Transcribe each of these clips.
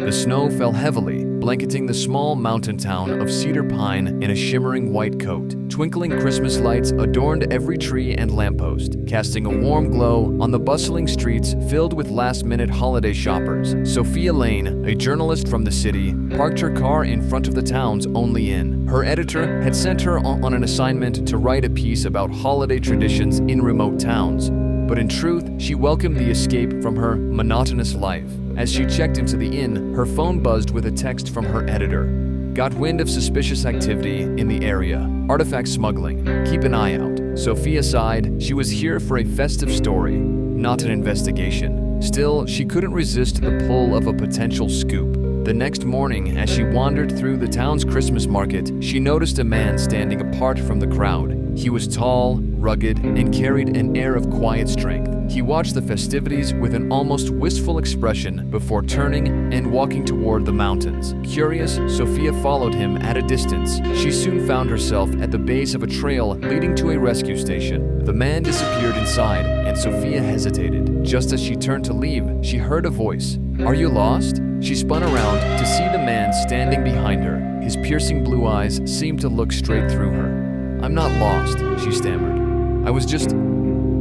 The snow fell heavily, blanketing the small mountain town of Cedar Pine in a shimmering white coat. Twinkling Christmas lights adorned every tree and lamppost, casting a warm glow on the bustling streets filled with last-minute holiday shoppers. Sophia Lane, a journalist from the city, parked her car in front of the town's only inn. Her editor had sent her on an assignment to write a piece about holiday traditions in remote towns. But in truth, she welcomed the escape from her monotonous life. As she checked into the inn, her phone buzzed with a text from her editor. Got wind of suspicious activity in the area. Artifact smuggling. Keep an eye out. Sophia sighed. She was here for a festive story, not an investigation. Still, she couldn't resist the pull of a potential scoop. The next morning, as she wandered through the town's Christmas market, she noticed a man standing apart from the crowd. He was tall, rugged, and carried an air of quiet strength. He watched the festivities with an almost wistful expression before turning and walking toward the mountains. Curious, Sophia followed him at a distance. She soon found herself at the base of a trail leading to a rescue station. The man disappeared inside, and Sophia hesitated. Just as she turned to leave, she heard a voice. "Are you lost?" She spun around to see the man standing behind her. His piercing blue eyes seemed to look straight through her. "I'm not lost," she stammered. "I was just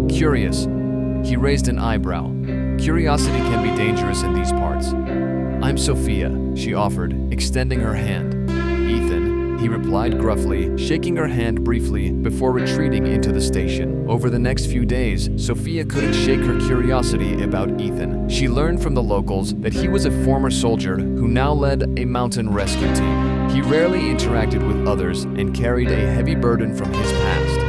curious." He raised an eyebrow. Curiosity can be dangerous in these parts. "I'm Sophia," she offered, extending her hand. "Ethan," he replied gruffly, shaking her hand briefly before retreating into the station. Over the next few days, Sophia couldn't shake her curiosity about Ethan. She learned from the locals that he was a former soldier who now led a mountain rescue team. He rarely interacted with others and carried a heavy burden from his past.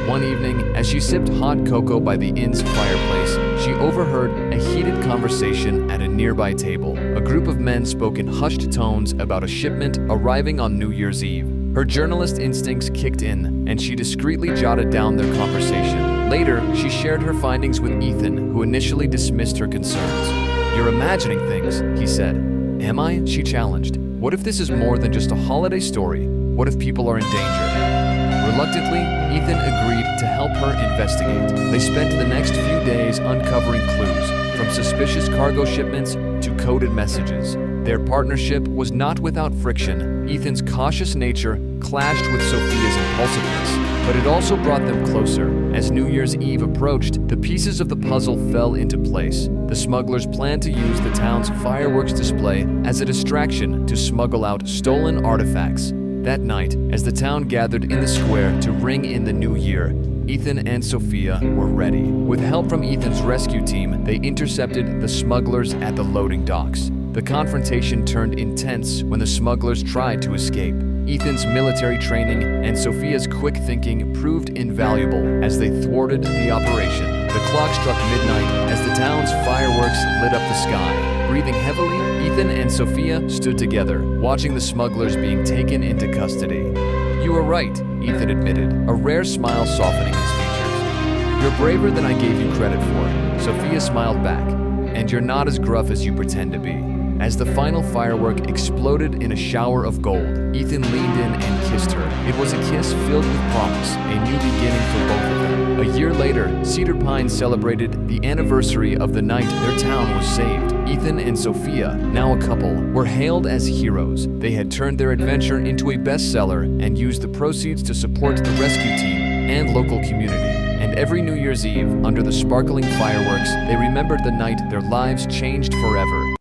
One evening, as she sipped hot cocoa by the inn's fireplace, she overheard a heated conversation at a nearby table. A group of men spoke in hushed tones about a shipment arriving on New Year's Eve. Her journalist instincts kicked in, and she discreetly jotted down their conversation. Later, she shared her findings with Ethan, who initially dismissed her concerns. "You're imagining things," he said. "Am I?" she challenged. "What if this is more than just a holiday story? What if people are in danger?" Reluctantly, Ethan agreed to help her investigate. They spent the next few days uncovering clues, from suspicious cargo shipments to coded messages. Their partnership was not without friction. Ethan's cautious nature clashed with Sophia's impulsiveness, but it also brought them closer. As New Year's Eve approached, the pieces of the puzzle fell into place. The smugglers planned to use the town's fireworks display as a distraction to smuggle out stolen artifacts. That night, as the town gathered in the square to ring in the new year, Ethan and Sophia were ready. With help from Ethan's rescue team, they intercepted the smugglers at the loading docks. The confrontation turned intense when the smugglers tried to escape. Ethan's military training and Sophia's quick thinking proved invaluable as they thwarted the operation. The clock struck midnight as the town's fireworks lit up the sky. Breathing heavily, Ethan and Sophia stood together, watching the smugglers being taken into custody. "You were right," Ethan admitted, a rare smile softening his features. "You're braver than I gave you credit for," Sophia smiled back. "And you're not as gruff as you pretend to be." As the final firework exploded in a shower of gold, Ethan leaned in and kissed her. It was a kiss filled with promise, a new beginning for both of them. A year later, Cedar Pine celebrated the anniversary of the night their town was saved. Ethan and Sophia, now a couple, were hailed as heroes. They had turned their adventure into a bestseller and used the proceeds to support the rescue team and local community. And every New Year's Eve, under the sparkling fireworks, they remembered the night their lives changed forever.